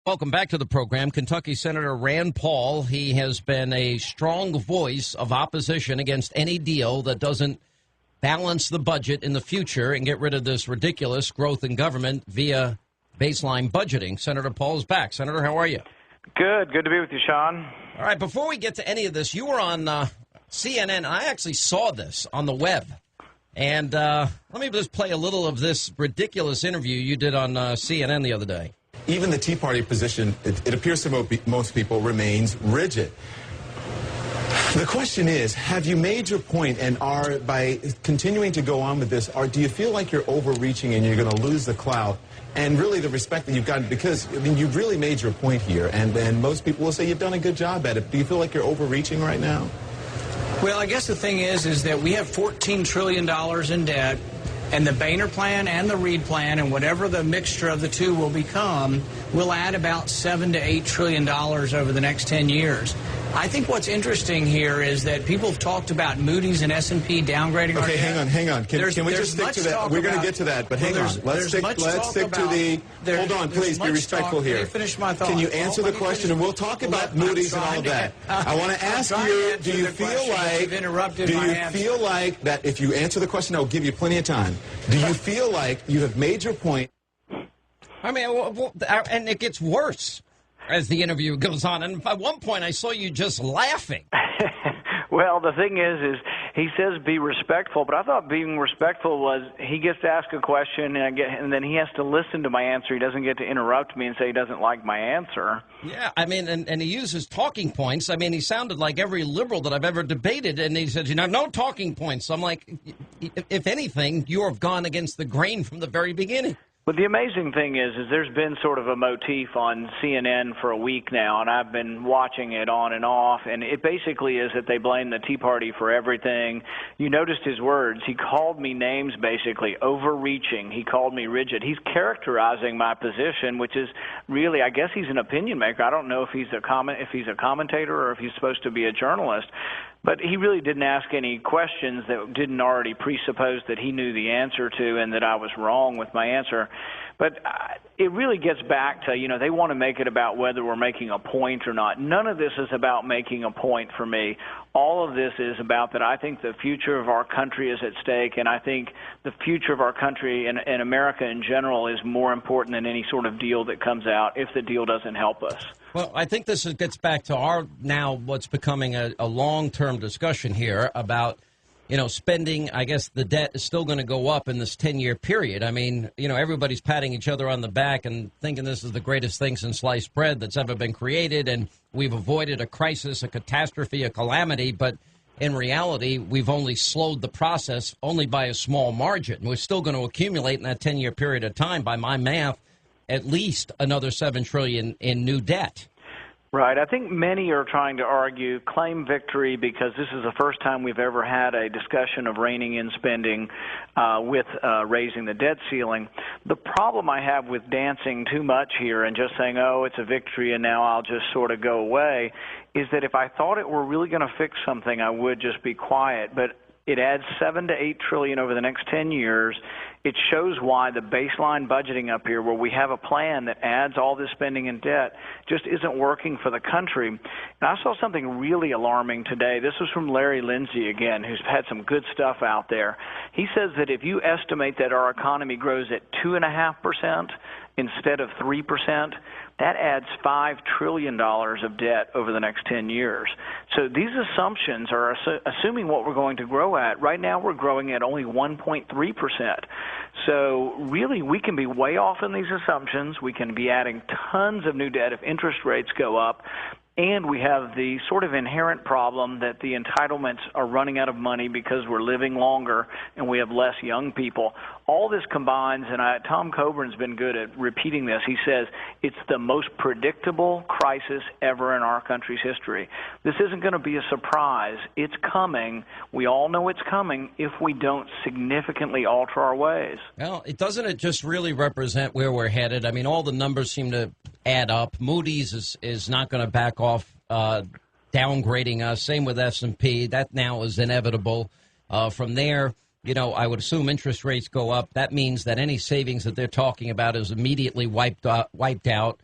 Welcome back to the program. Kentucky Senator Rand Paul, he has been a strong voice of opposition against any deal that doesn't balance the budget in the future and get rid of this ridiculous growth in government via baseline budgeting. Senator Paul is back. Senator, how are you? Good. Good to be with you, Sean. All right, before we get to any of this, you were on CNN. I actually saw this on the web. And let me just play a little of this ridiculous interview you did on CNN the other day. Even the Tea Party position, it appears to most people, remains rigid. The question is, have you made your point, and by continuing to go on with this, do you feel like you're overreaching and you're going to lose the clout and really the respect that you've gotten? Because, I mean, you've really made your point here, and most people will say you've done a good job at it. Do you feel like you're overreaching right now? Well, I guess the thing is that we have $14 trillion in debt. And the Boehner plan and the Reid plan and whatever the mixture of the two will become will add about $7 to $8 trillion over the next 10 years. I think what's interesting here is that people have talked about Moody's and S&P downgrading our debt. Hang on. Can we just stick to that? We're going to get to that, but hang on. Let's stick to the... Hold on, please, be respectful here. Let me finish my thought. Can you answer the question, and we'll talk about Moody's and all of that. I want to ask you, do you feel like that if you answer the question, I'll give you plenty of time. Do you feel like you have made your point? I mean, and it gets worse as the interview goes on. And at one point, I saw you just laughing. Well, the thing is he says be respectful, but I thought being respectful was he gets to ask a question and then he has to listen to my answer. He doesn't get to interrupt me and say he doesn't like my answer. Yeah, I mean, and he uses talking points. I mean, he sounded like every liberal that I've ever debated, and he said, no talking points. So I'm like, if anything, you have gone against the grain from the very beginning. But the amazing thing is there's been sort of a motif on CNN for a week now, and I've been watching it on and off, and it basically is that they blame the Tea Party for everything. You noticed his words. He called me names, basically, overreaching. He called me rigid. He's characterizing my position, which is really, I guess he's an opinion maker. I don't know if he's a commentator or if he's supposed to be a journalist. But he really didn't ask any questions that didn't already presuppose that he knew the answer to and that I was wrong with my answer. But it really gets back to, they want to make it about whether we're making a point or not. None of this is about making a point for me. All of this is about that I think the future of our country is at stake, and I think the future of our country and America in general is more important than any sort of deal that comes out if the deal doesn't help us. Well, I think this gets back to our now what's becoming a long-term discussion here about, spending. I guess the debt is still going to go up in this 10-year period. I mean, everybody's patting each other on the back and thinking this is the greatest thing since sliced bread that's ever been created, and we've avoided a crisis, a catastrophe, a calamity. But in reality, we've only slowed the process only by a small margin. We're still going to accumulate in that 10-year period of time, by my math, at least another $7 trillion in new debt. Right. I think many are trying to claim victory because this is the first time we've ever had a discussion of reining in spending with raising the debt ceiling. The problem I have with dancing too much here and just saying, it's a victory and now I'll just sort of go away, is that if I thought it were really going to fix something, I would just be quiet. But it adds $7 to $8 trillion over the next 10 years. It shows why the baseline budgeting up here, where we have a plan that adds all this spending and debt, just isn't working for the country. And I saw something really alarming today. This was from Larry Lindsay again, who's had some good stuff out there. He says that if you estimate that our economy grows at 2.5% instead of 3%, that adds $5 trillion of debt over the next 10 years. So these assumptions are assuming what we're going to grow at. Right now we're growing at only 1.3%. So really we can be way off in these assumptions. We can be adding tons of new debt if interest rates go up. And we have the sort of inherent problem that the entitlements are running out of money because we're living longer and we have less young people. All this combines, and Tom Coburn's been good at repeating this. He says it's the most predictable crisis ever in our country's history. This isn't going to be a surprise. It's coming. We all know it's coming if we don't significantly alter our ways. Well, doesn't it just really represent where we're headed? I mean, all the numbers seem to add up. Moody's is not going to back off downgrading us. Same with S&P. That now is inevitable. From there, I would assume interest rates go up. That means that any savings that they're talking about is immediately wiped out.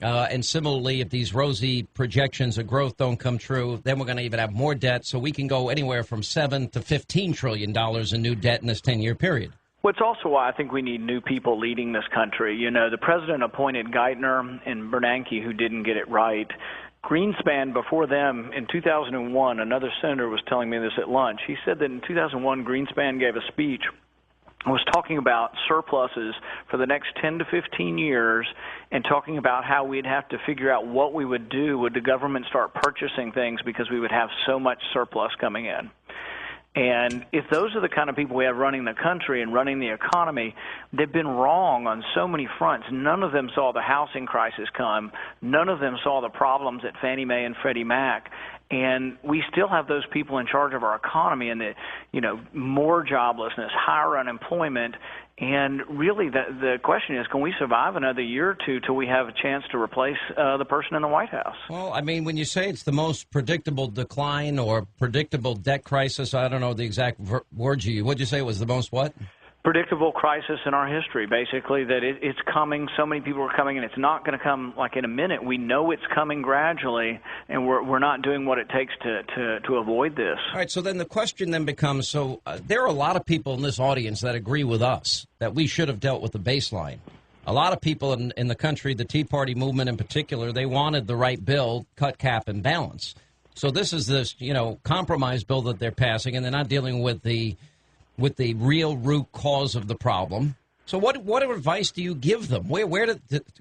And similarly, if these rosy projections of growth don't come true, then we're going to even have more debt. So we can go anywhere from $7 to $15 trillion in new debt in this 10-year period. Well, it's also why I think we need new people leading this country. You know, the president appointed Geithner and Bernanke, who didn't get it right. Greenspan, before them, in 2001, another senator was telling me this at lunch. He said that in 2001, Greenspan gave a speech, was talking about surpluses for the next 10 to 15 years and talking about how we'd have to figure out what we would do. Would the government start purchasing things because we would have so much surplus coming in? And if those are the kind of people we have running the country and running the economy, they've been wrong on so many fronts. None of them saw the housing crisis come. None of them saw the problems at Fannie Mae and Freddie Mac. And we still have those people in charge of our economy, and more joblessness, higher unemployment. And really, the question is, can we survive another year or two till we have a chance to replace the person in the White House? Well, I mean, when you say it's the most predictable decline or predictable debt crisis, I don't know the exact words you used. What did you say it was the most what? Predictable crisis in our history, basically, that it's coming. So many people are coming, and it's not going to come like in a minute. We know it's coming gradually, and we're not doing what it takes to avoid this. All right, so then the question then becomes, there are a lot of people in this audience that agree with us that we should have dealt with the baseline. A lot of people in the country, the Tea Party movement in particular, they wanted the right bill, cut, cap, and balance. So this is this, compromise bill that they're passing, and they're not dealing with the real root cause of the problem. So what advice do you give them?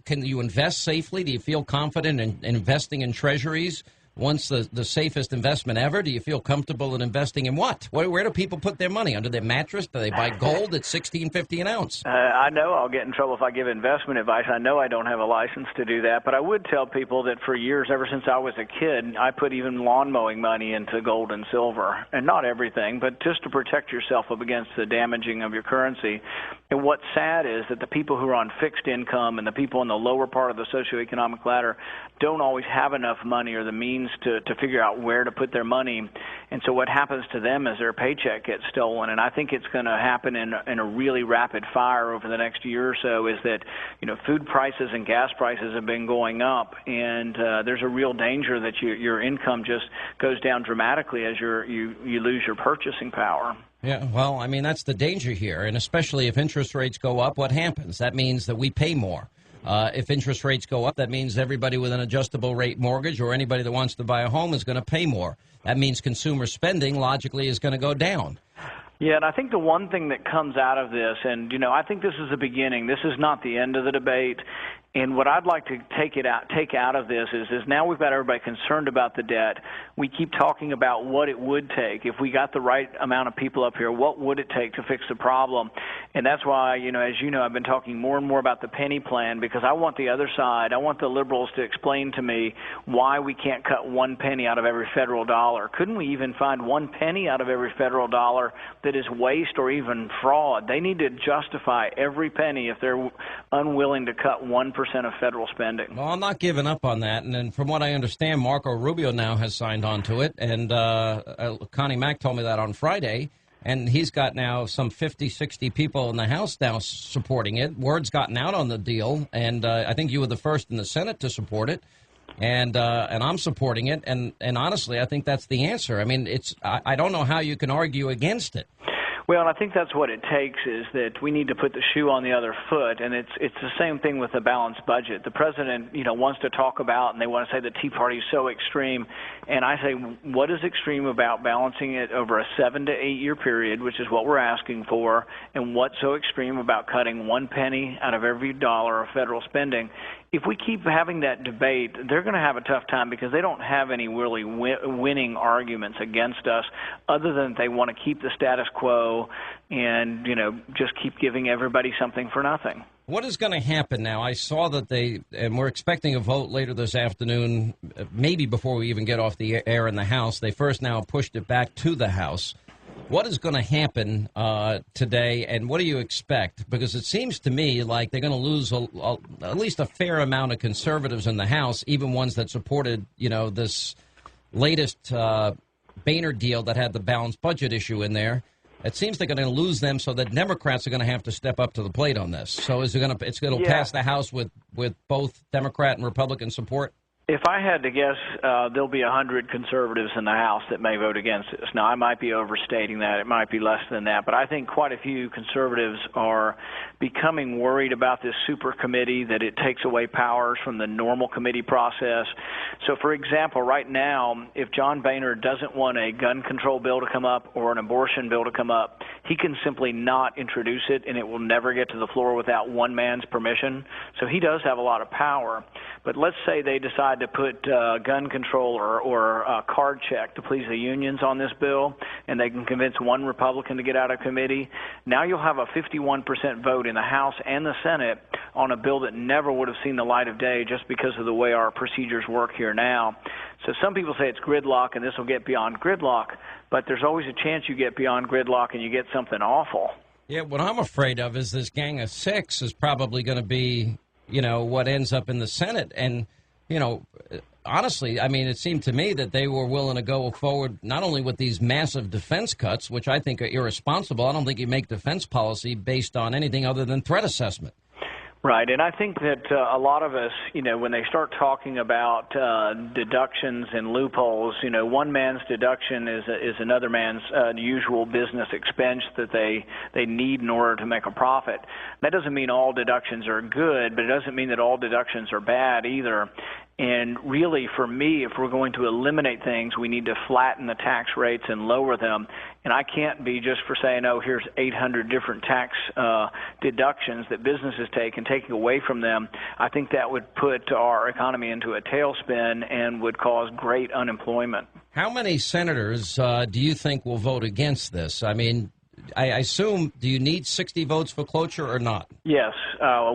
Can you invest safely? Do you feel confident in investing in treasuries? Once the safest investment ever? Do you feel comfortable in investing in what? Where do people put their money? Under their mattress? Do they buy gold at $16.50 an ounce? I know I'll get in trouble if I give investment advice. I know I don't have a license to do that, but I would tell people that for years, ever since I was a kid, I put even lawn mowing money into gold and silver, and not everything, but just to protect yourself up against the damaging of your currency. And what's sad is that the people who are on fixed income and the people in the lower part of the socioeconomic ladder don't always have enough money or the means to figure out where to put their money. And so what happens to them is their paycheck gets stolen. And I think it's going to happen in a really rapid fire over the next year or so, is that, food prices and gas prices have been going up. And there's a real danger that your income just goes down dramatically as you lose your purchasing power. Yeah, well, I mean, that's the danger here. And especially if interest rates go up, what happens? That means that we pay more. If interest rates go up, that means everybody with an adjustable rate mortgage or anybody that wants to buy a home is going to pay more. That means consumer spending, logically, is going to go down. Yeah, and I think the one thing that comes out of this, and, I think this is the beginning. This is not the end of the debate. And what I'd like to take out of this is now we've got everybody concerned about the debt. We keep talking about what it would take. If we got the right amount of people up here, what would it take to fix the problem? And that's why, as you know, I've been talking more and more about the penny plan, because I want the other side, I want the liberals to explain to me why we can't cut 1 penny out of every federal dollar. Couldn't we even find 1 penny out of every federal dollar that is waste or even fraud? They need to justify every penny if they're unwilling to cut 1% of federal spending. Well, I'm not giving up on that. And then from what I understand, Marco Rubio now has signed on to it. And Connie Mack told me that on Friday. And he's got now some 50, 60 people in the House now supporting it. Word's gotten out on the deal. And I think you were the first in the Senate to support it. And I'm supporting it. And honestly, I think that's the answer. I mean, I don't know how you can argue against it. Well, and I think that's what it takes, is that we need to put the shoe on the other foot, and it's the same thing with the balanced budget. The president, wants to talk about, and they want to say the Tea Party is so extreme, and I say, what is extreme about balancing it over a 7 to 8 year period, which is what we're asking for, and what's so extreme about cutting 1 penny out of every dollar of federal spending? If we keep having that debate, they're going to have a tough time because they don't have any really winning arguments against us, other than they want to keep the status quo and, just keep giving everybody something for nothing. What is going to happen now? I saw that and we're expecting a vote later this afternoon, maybe before we even get off the air in the House. They first now pushed it back to the House. What is going to happen today, and what do you expect? Because it seems to me like they're going to lose at least a fair amount of conservatives in the House, even ones that supported, this latest Boehner deal that had the balanced budget issue in there. It seems they're going to lose them, so the Democrats are going to have to step up to the plate on this. So is it going to? It's going to pass the House with both Democrat and Republican support? If I had to guess, there'll be 100 conservatives in the House that may vote against this. Now, I might be overstating that. It might be less than that. But I think quite a few conservatives are becoming worried about this super committee, that it takes away powers from the normal committee process. So, for example, right now, if John Boehner doesn't want a gun control bill to come up or an abortion bill to come up, he can simply not introduce it, and it will never get to the floor without one man's permission. So he does have a lot of power. But let's say they decide to put gun control or card check to please the unions on this bill, and they can convince one Republican to get out of committee. Now you'll have a 51% vote in the House and the Senate on a bill that never would have seen the light of day just because of the way our procedures work here now. So some people say it's gridlock and this will get beyond gridlock, but there's always a chance you get beyond gridlock and you get something awful. Yeah, what I'm afraid of is this Gang of Six is probably going to be, what ends up in the Senate. And, honestly, I mean, it seemed to me that they were willing to go forward not only with these massive defense cuts, which I think are irresponsible. I don't think you make defense policy based on anything other than threat assessment. Right, and I think that a lot of us, when they start talking about deductions and loopholes, one man's deduction is another man's usual business expense that they need in order to make a profit. That doesn't mean all deductions are good, but it doesn't mean that all deductions are bad either. And really, for me, if we're going to eliminate things, we need to flatten the tax rates and lower them. And I can't be just for saying, oh, here's 800 different tax deductions that businesses take and taking away from them. I think that would put our economy into a tailspin and would cause great unemployment. How many senators do you think will vote against this? I mean, I assume, do you need 60 votes for cloture or not? Yes,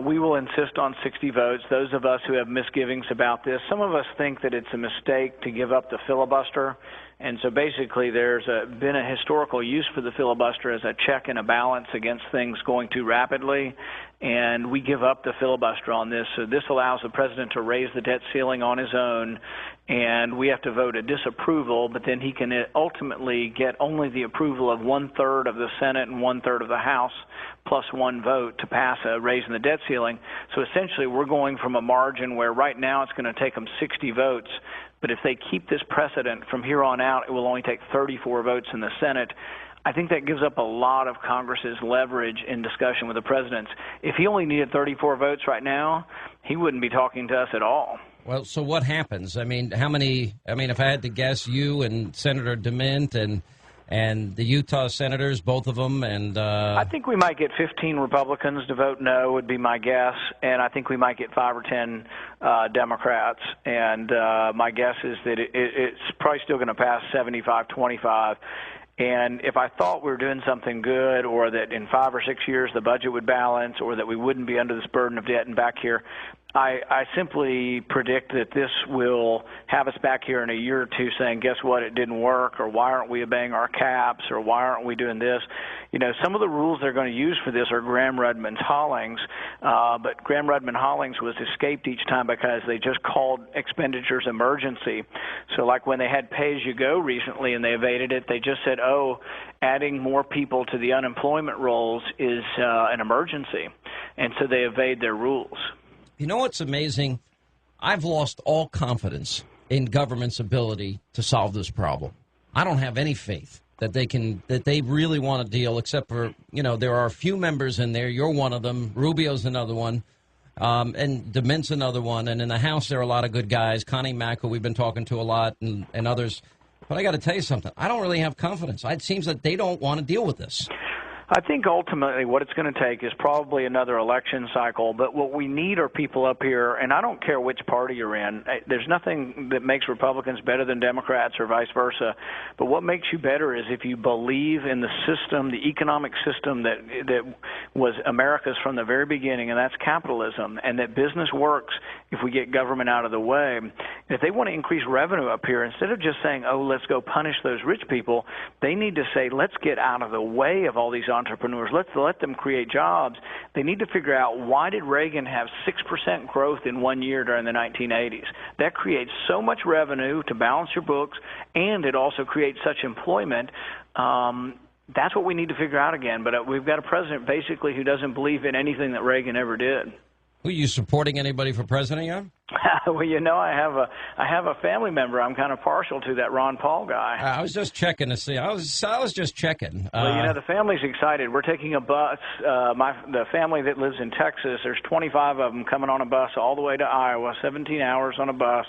we will insist on 60 votes. Those of us who have misgivings about this, some of us think that it's a mistake to give up the filibuster. And so basically there's been a historical use for the filibuster as a check and a balance against things going too rapidly. And we give up the filibuster on this. So this allows the president to raise the debt ceiling on his own, and we have to vote a disapproval, but then he can ultimately get only the approval of 1/3 of the Senate and 1/3 of the House plus one vote to pass raising the debt ceiling. So essentially we're going from a margin where right now it's going to take them 60 votes, but if they keep this precedent from here on out, it will only take 34 votes in the Senate. I think that gives up a lot of Congress's leverage in discussion with the president. If he only needed 34 votes right now, he wouldn't be talking to us at all. Well, so what happens? I mean, if I had to guess, you and Senator DeMint and the Utah senators, both of them, and I think we might get 15 Republicans to vote no, would be my guess, and I think we might get 5 or 10 Democrats. And my guess is that it's probably still going to pass 75-25. And if I thought we were doing something good, or that in 5 or 6 years the budget would balance, or that we wouldn't be under this burden of debt and back here, I simply predict that this will have us back here in a year or two saying, guess what, it didn't work, or why aren't we obeying our caps, or why aren't we doing this? Some of the rules they're going to use for this are Graham-Rudman-Hollings, but Graham-Rudman-Hollings was escaped each time because they just called expenditures emergency. So like when they had pay-as-you-go recently and they evaded it, they just said, adding more people to the unemployment rolls is an emergency, and so they evade their rules. You know what's amazing? I've lost all confidence in government's ability to solve this problem. I don't have any faith that they really want to deal, except for, there are a few members in there. You're one of them. Rubio's another one. And DeMint's another one. And in the House, there are a lot of good guys. Connie Mack, who we've been talking to a lot, and others. But I got to tell you something. I don't really have confidence. It seems that they don't want to deal with this. I think ultimately what it's going to take is probably another election cycle, but what we need are people up here, and I don't care which party you're in. There's nothing that makes Republicans better than Democrats or vice versa, but what makes you better is if you believe in the system, the economic system that was America's from the very beginning, and that's capitalism, and that business works if we get government out of the way. If they want to increase revenue up here, instead of just saying, let's go punish those rich people, they need to say, let's get out of the way of all these entrepreneurs. Let's let them create jobs. They need to figure out, why did Reagan have 6% growth in 1 year during the 1980s? That creates so much revenue to balance your books, and it also creates such employment. That's what we need to figure out again. But we've got a president basically who doesn't believe in anything that Reagan ever did. Were you supporting anybody for president yet? Well, I have a family member I'm kind of partial to, that Ron Paul guy. I was just checking to see. I was just checking. Well, the family's excited. We're taking a bus. The family that lives in Texas, there's 25 of them coming on a bus all the way to Iowa, 17 hours on a bus.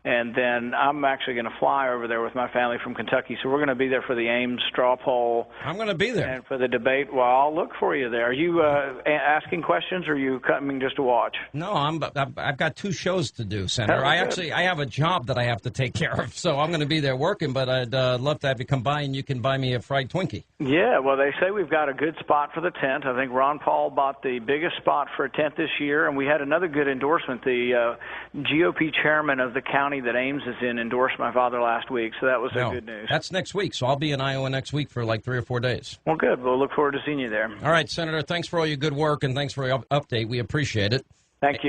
And then I'm actually going to fly over there with my family from Kentucky. So we're going to be there for the Ames straw poll. I'm going to be there. And for the debate. Well, I'll look for you there. Are you asking questions, or are you coming just to watch? No, I've got 2 shows to do, Senator. I have a job that I have to take care of, so I'm going to be there working. But I'd love to have you come by, and you can buy me a fried Twinkie. Yeah, well, they say we've got a good spot for the tent. I think Ron Paul bought the biggest spot for a tent this year, and we had another good endorsement. The GOP chairman of the county that Ames is in endorsed my father last week, so that was good news. That's next week, so I'll be in Iowa next week for like 3 or 4 days. Well, good. We'll look forward to seeing you there. All right, Senator, thanks for all your good work, and thanks for your update. We appreciate it. Thank you.